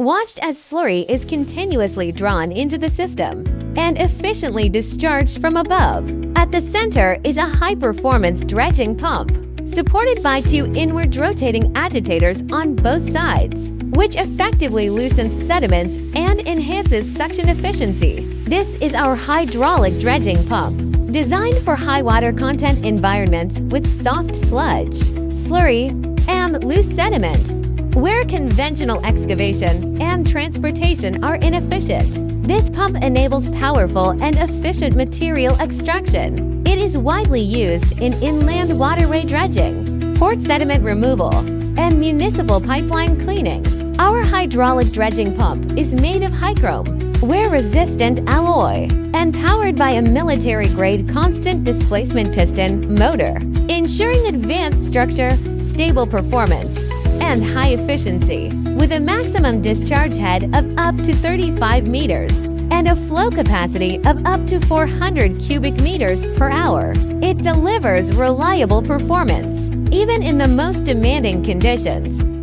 Watched as slurry is continuously drawn into the system and efficiently discharged from above. At the center is a high-performance dredging pump, supported by two inward rotating agitators on both sides, which effectively loosens sediments and enhances suction efficiency. This is our hydraulic dredging pump, designed for high water content environments with soft sludge, slurry, and loose sediment, where conventional excavation and transportation are inefficient. This pump enables powerful and efficient material extraction. It is widely used in inland waterway dredging, port sediment removal, and municipal pipeline cleaning. Our hydraulic dredging pump is made of high-chrome, wear-resistant alloy, and powered by a military-grade constant displacement piston motor, ensuring advanced structure, stable performance, and high efficiency, with a maximum discharge head of up to 35 meters and a flow capacity of up to 400 cubic meters per hour. It delivers reliable performance, even in the most demanding conditions.